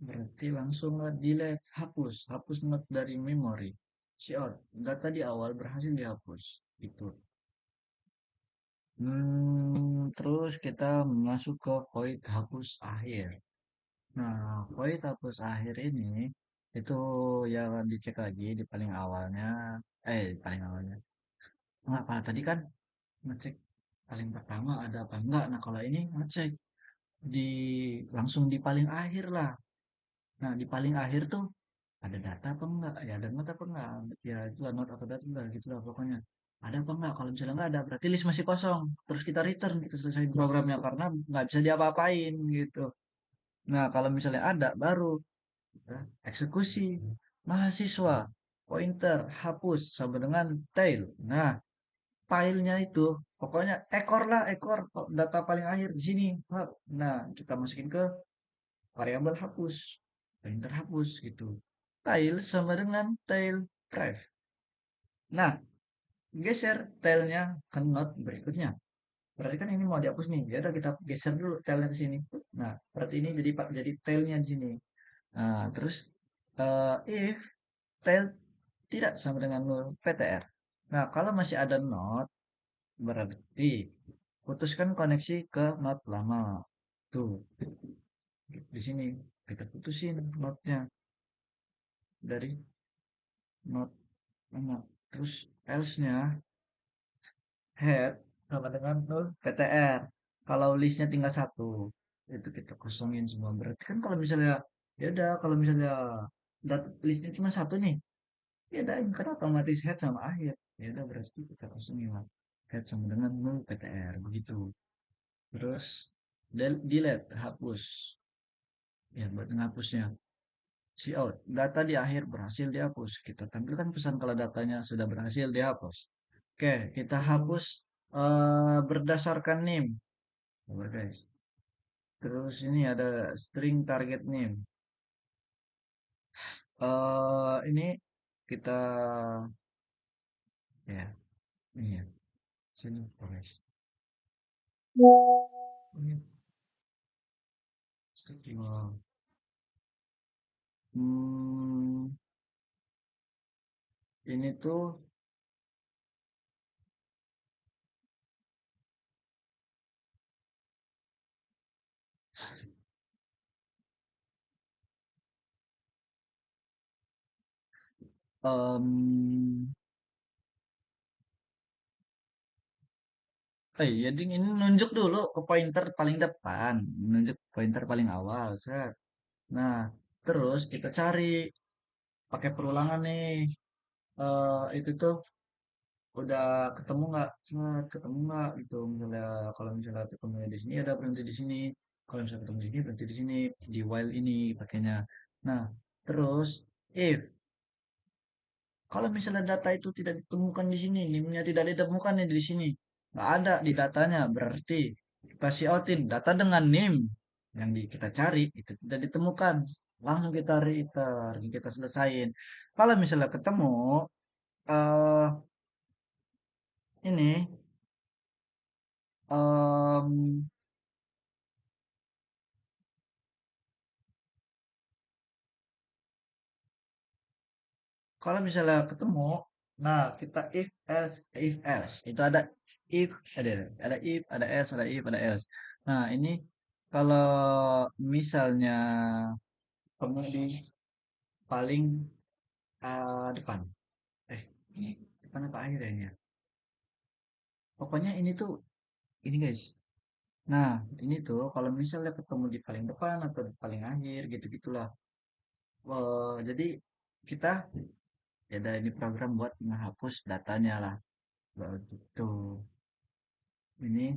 Berarti langsung delete, hapus not dari memori. Short, data di awal berhasil dihapus. Itu. Terus kita masuk ke void hapus akhir. Nah, void hapus akhir ini itu ya dicek lagi di paling awalnya. Paling awalnya. Enggak, kalau tadi kan ngecek paling pertama ada apa enggak. Nah, kalau ini ngecek di langsung di paling akhir lah. Nah, di paling akhir tuh ada data apa enggak? Ya ada not apa enggak? Ya itulah not atau data enggak gitu lah pokoknya. Ada apa enggak? Kalau misalnya enggak ada, berarti list masih kosong. Terus kita return, kita selesai programnya karena nggak bisa diapa-apain gitu. Nah, kalau misalnya ada, baru kita eksekusi mahasiswa pointer hapus sama dengan tail. Nah, filenya itu pokoknya ekor lah ekor data paling akhir di sini. Nah, kita masukin ke variabel hapus, pointer hapus gitu. Tail sama dengan tail drive. Nah, geser tilenya ke not berikutnya. Berarti kan ini mau dihapus nih. Ya udah kita geser dulu tilenya ke sini. Nah, berarti ini jadi tailnya di sini. Nah, terus if tail tidak sama dengan nol PTR. Nah, kalau masih ada not, berarti putuskan koneksi ke not lama. Tuh, di sini kita putusin notnya dari not lama. Terus else-nya head sama dengan nol PTR. Kalau listnya tinggal satu, itu kita kosongin semua. Berarti kan kalau misalnya, ya udah kalau misalnya listnya cuma satu nih, ya udah kan otomatis head sama akhir. Ya udah berarti kita kosongin lah. Head sama dengan nol PTR begitu. Terus delete hapus. Ya buat menghapusnya. Cout. Data di akhir berhasil dihapus. Kita tampilkan pesan kalau datanya sudah berhasil dihapus. Oke, kita hapus berdasarkan name. Coba guys. Terus ini ada string target name. Ini kita ya ini ya. Sini guys. Ini string. Hmm, ini tuh em jadi ini nunjuk dulu ke pointer paling depan, nunjuk pointer paling awal, set. Nah, terus kita cari pakai perulangan nih. Itu tuh udah ketemu nggak? Set, ketemu nggak gitu. Misalnya kalau misalnya ketemu di sini ada berhenti di sini. Kalau misalnya ketemu di sini berhenti di sini di while ini pakainya. Nah, terus if kalau misalnya data itu tidak ditemukan di sini, NIM-nya tidak ditemukan nih di sini, nggak ada di datanya, berarti kita outin data dengan NIM yang kita cari itu tidak ditemukan. Langsung kita return, kita selesain. Kalau misalnya ketemu, eh ini, em, kalau misalnya ketemu, nah kita if else, itu ada if, ada else, ada if, ada else. Nah ini kalau misalnya ketemu di paling depan. Ini depan apa akhir ya ini ya? Pokoknya ini tuh, ini guys. Nah, ini tuh kalau misalnya ketemu di paling depan atau di paling akhir gitu-gitulah. Jadi kita ya ada ini program buat menghapus datanya lah. Begitu. Ini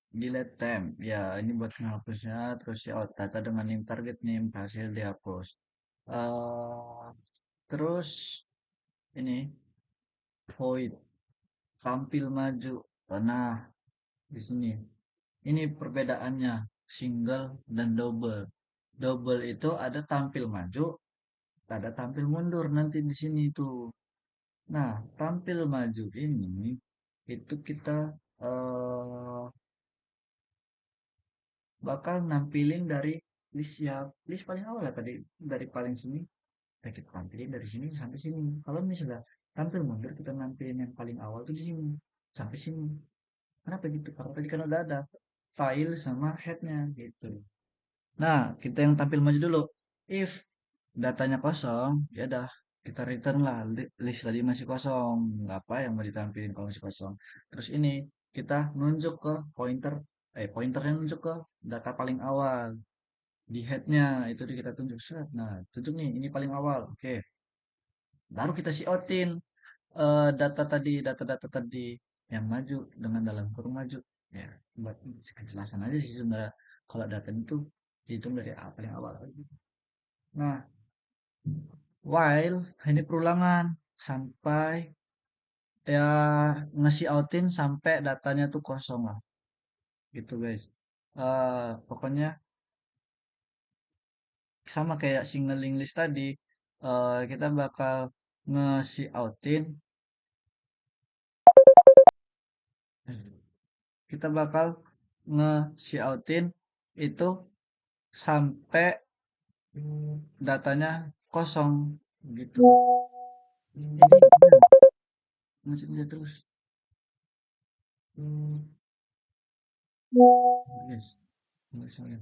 delete time. Ya, ini buat menghapusnya. Terus ya data dengan name target name hasil dihapus. eh Terus ini void tampil maju. Nah, di sini. Ini perbedaannya single dan double. Double itu ada tampil maju, ada tampil mundur nanti di sini tuh. Nah, tampil maju ini itu kita eh, bakal nampilin dari list ya, list paling awal lah tadi dari paling sini. Kita tampilin dari sini sampai sini. Kalau misalnya tampil mundur kita nampilin yang paling awal tuh di sini sampai sini. Kenapa gitu? Karena tadi kan udah ada file sama headnya gitu. Nah, kita yang tampil maju dulu. If datanya kosong, ya udah kita return lah list tadi masih kosong. Nggak apa yang mau ditampilin kalau masih kosong. Terus ini kita nunjuk ke pointernya nunjuk ke data paling awal di headnya itu kita tunjuk set. Nah, tunjuk nih ini paling awal. Oke, baru kita outin data-data tadi yang maju dengan dalam kurung maju. Ya, buat kejelasan aja sih sebenarnya kalau data itu dihitung dari paling awal. Nah, while ini perulangan sampai ya ngasih outin sampai datanya tuh kosong lah, gitu guys. Pokoknya sama kayak signaling list tadi, kita bakal ngasih outin Kita bakal nge-shoutin itu sampai datanya kosong gitu. Ini gimana? Nge terus. Yes. Misalnya.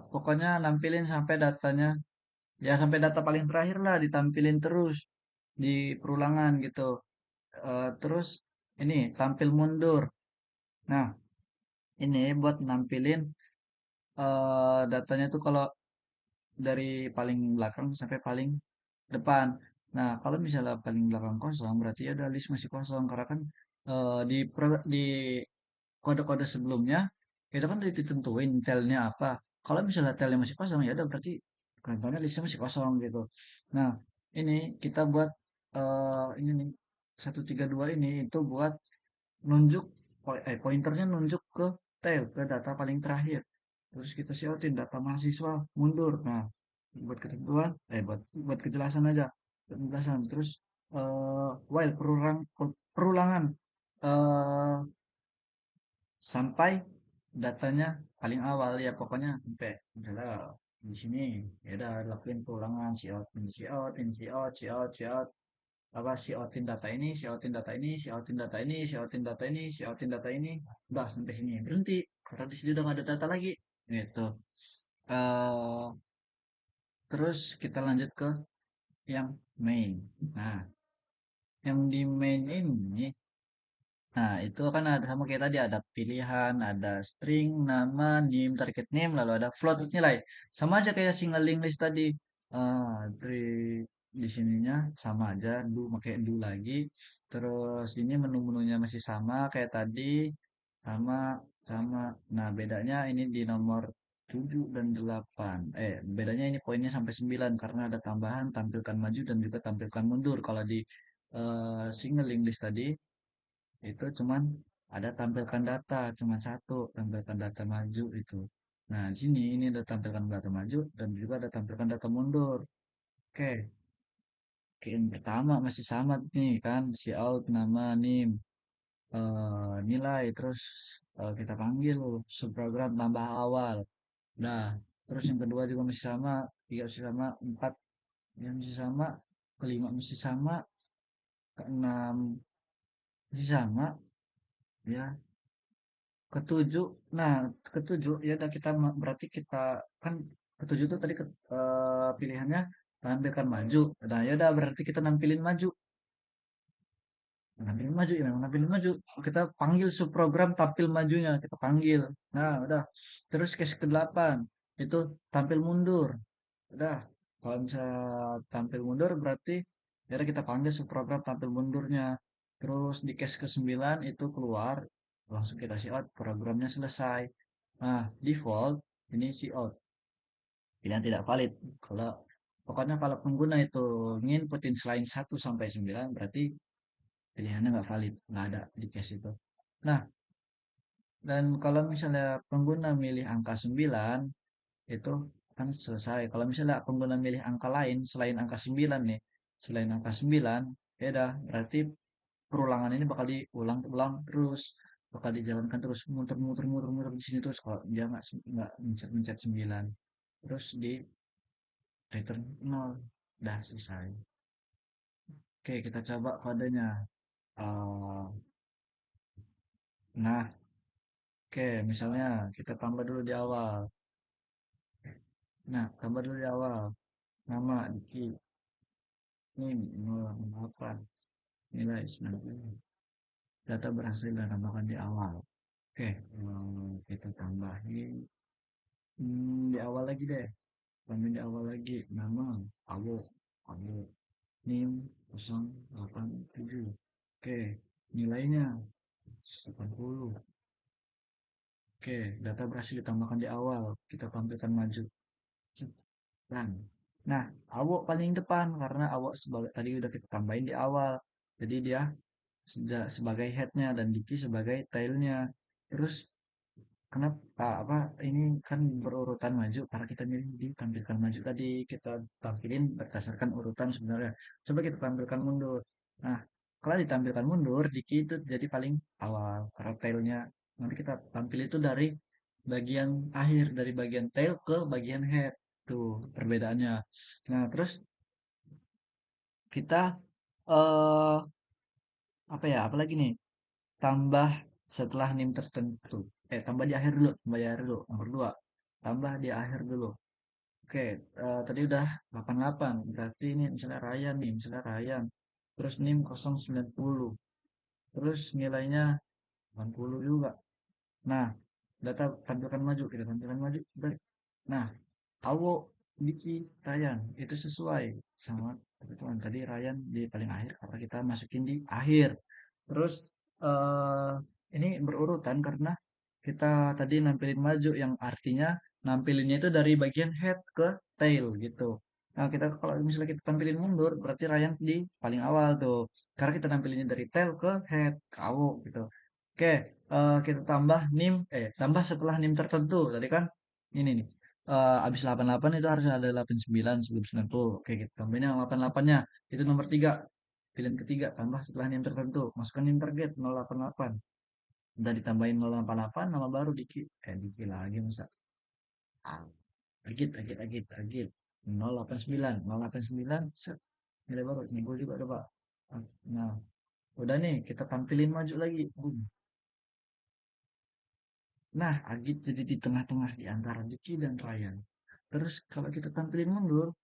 Pokoknya nampilin sampai datanya, ya sampai data paling terakhir lah ditampilin terus di perulangan gitu. Terus ini tampil mundur. Nah, ini buat nampilin datanya tuh kalau dari paling belakang sampai paling depan. Nah, kalau misalnya paling belakang kosong, berarti ada list masih kosong. Karena kan di kode-kode sebelumnya, itu kan udah ditentuin telnya apa. Kalau misalnya telnya masih kosong, ya udah berarti contohnya listnya masih kosong gitu. Nah, ini kita buat ini nih 132 ini itu buat nunjuk pointernya nunjuk ke tail ke data paling terakhir. Terus kita siautin data mahasiswa mundur. Nah, buat ketentuan buat kejelasan aja. Penjelasan terus while perulangan eh sampai datanya paling awal ya pokoknya sampai misalnya di sini ya udah lakuin perulangan si out ini si out ini si out si out si out apa si outin data ini si outin data ini si outin data ini si outin data ini si outin data ini udah sampai sini berhenti karena di sini udah nggak ada data lagi gitu. eh Terus kita lanjut ke yang main. Nah, yang di main ini, nah itu kan ada sama kayak tadi ada pilihan, ada string, nama, name, target name, lalu ada float nilai. Sama aja kayak singling list tadi. Dari di sininya sama aja, pakai do lagi. Terus ini menu-menunya masih sama kayak tadi, sama sama. Nah, bedanya ini di nomor 7 dan 8. Bedanya ini poinnya sampai 9 karena ada tambahan tampilkan maju dan juga tampilkan mundur. Kalau di singling list tadi itu cuman ada tampilkan data, cuman satu, tampilkan data maju itu. Nah, di sini ini ada tampilkan data maju dan juga ada tampilkan data mundur. Oke, yang pertama masih sama nih kan, si out, nama, nim, nilai, terus kita panggil subprogram tambah awal. Nah, terus yang kedua juga masih sama, tiga masih sama, empat yang masih sama, kelima masih sama, keenam masih sama, ya ketujuh. Nah, ketujuh ya udah kita berarti kita kan ketujuh itu tadi pilihannya tampilkan maju. Nah, ya udah berarti kita nampilin maju. Nampilin maju ya memang nampilin maju. Kita panggil subprogram tampil majunya, kita panggil. Nah, udah. Terus case ke-8 itu tampil mundur. Udah. Kalau misalnya tampil mundur berarti ya udah kita panggil subprogram tampil mundurnya. Terus di case ke-9 itu keluar langsung kita see out programnya selesai. Nah, default ini see out. Pilihan tidak valid. Kalau pokoknya kalau pengguna itu nginputin selain 1 sampai 9 berarti pilihannya nggak valid, nggak ada di case itu. Nah, dan kalau misalnya pengguna milih angka 9 itu kan selesai. Kalau misalnya pengguna milih angka lain selain angka 9 nih, selain angka 9, beda. Berarti perulangan ini bakal diulang-ulang terus, bakal dijalankan terus muter-muter di sini terus kalau dia nggak mencet 9. Terus di return 0. Dah selesai. Oke, kita coba kodenya. Eh, nah, oke, misalnya kita tambah dulu di awal. Nah, tambah dulu di awal. Nama Diki. Ini 08. Nilai 90. Data berhasil ditambahkan di awal. Oke, kita tambahin. Di awal lagi deh. Tambahin di awal lagi. Nama Awo. Awo. NIM 087. Oke, nilainya 80. Oke, data berhasil ditambahkan di awal. Kita tampilkan maju. Depan. Nah, awok paling depan karena awok sebagai tadi udah kita tambahin di awal. Jadi dia sebagai headnya dan Diki sebagai tailnya. Terus kenapa apa ini kan berurutan maju karena kita milih ditampilkan maju tadi kita tampilin berdasarkan urutan sebenarnya. Coba kita tampilkan mundur. Nah, kalau ditampilkan mundur, Diki itu jadi paling awal. Karena tailnya nanti kita tampil itu dari bagian akhir, dari bagian tail ke bagian head. Tuh perbedaannya. Nah, terus kita eh apa ya? Apalagi nih? Tambah setelah nim tertentu. Tambah di akhir dulu, tambah di akhir dulu. Nomor dua, tambah di akhir dulu. Oke, tadi udah 88. Berarti ini misalnya Ryan nih, misalnya Ryan. Terus NIM 090. Terus nilainya 80 juga. Nah, data tampilkan maju, kita tampilkan maju. Nah, Awo, Diki, Ryan itu sesuai sama kebetulan tadi Ryan di paling akhir karena kita masukin di akhir. Terus eh ini berurutan karena kita tadi nampilin maju yang artinya nampilinnya itu dari bagian head ke tail gitu. Nah, kita kalau misalnya kita tampilin mundur berarti Ryan di paling awal tuh. Karena kita nampilinnya dari tail ke head, ke Awo gitu. Oke, kita tambah nim tambah setelah nim tertentu. Tadi kan ini nih abis 88 itu harus ada 89 sebelum 90. Oke, kita tambahin yang 88-nya. Itu nomor 3. Pilihan ketiga, tambah setelah NIM tertentu. Masukkan NIM target 088. Udah ditambahin 088, nama baru Diki. Diki lagi masa. Ah, agit, agit, agit, agit. 089, 089, set. Nilai baru, nego juga coba. Nah, udah nih, kita tampilin maju lagi. Boom. Nah, Agit jadi di tengah-tengah di antara Diki dan Ryan. Terus kalau kita tampilin mundur,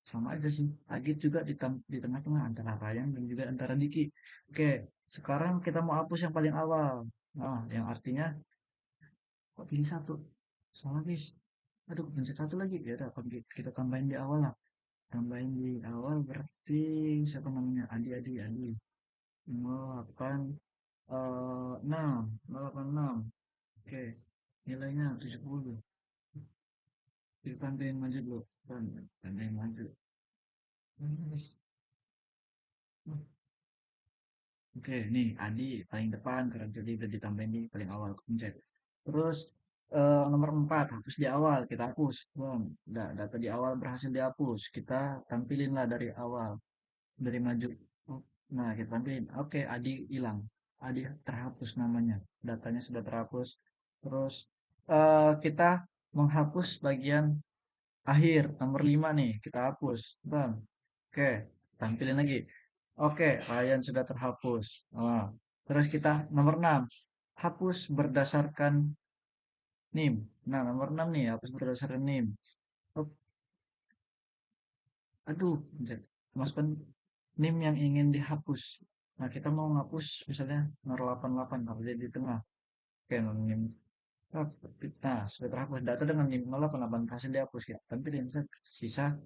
sama aja sih. Agit juga di tengah-tengah antara Ryan dan juga antara Diki. Oke, sekarang kita mau hapus yang paling awal. Nah, yang artinya kok pilih satu. Salah guys. Aduh, pencet satu lagi. Ya udah, kita tambahin di awal lah. Tambahin di awal berarti siapa namanya? Adi, Adi, Adi. 08 6, 086. Oke. Nilainya 70. Kita tambahin maju dulu. Tambahin maju. Guys. Oke, nih Adi paling depan karena jadi udah ditambahin di paling awal pencet. Terus nomor 4 hapus di awal, kita hapus. Bang, data di awal berhasil dihapus. Kita tampilin lah dari awal, dari maju. Oh, nah, kita tampilin. Oke, Adi hilang. Adi terhapus namanya. Datanya sudah terhapus. Terus kita menghapus bagian akhir nomor 5 nih, kita hapus. Bang. Oke, tampilin lagi. Oke, Ryan sudah terhapus. Nah, terus kita nomor 6 hapus berdasarkan NIM. Nah, nomor 6 nih, hapus berdasarkan NIM. Oh, aduh, masukkan NIM yang ingin dihapus. Nah, kita mau ngapus misalnya 088, harus jadi di tengah. Oke, NIM. Oh, nah, sudah terhapus. Data dengan NIM 088 hasil dihapus ya. Tampilin sisa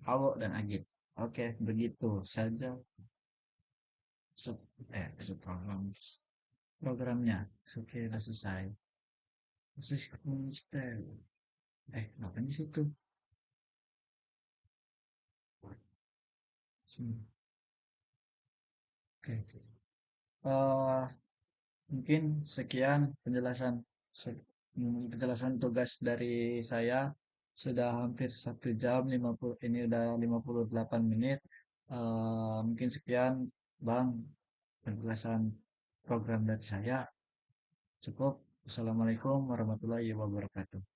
Hawo dan Agit. Oke, begitu saja program programnya. Oke, udah selesai. Sistem style. Ngapain di situ? Oke. Eh, mungkin sekian penjelasan tugas dari saya. Sudah hampir 1 jam 50, ini udah 58 menit. Mungkin sekian, Bang, penjelasan program dari saya. Cukup. Assalamualaikum warahmatullahi wabarakatuh.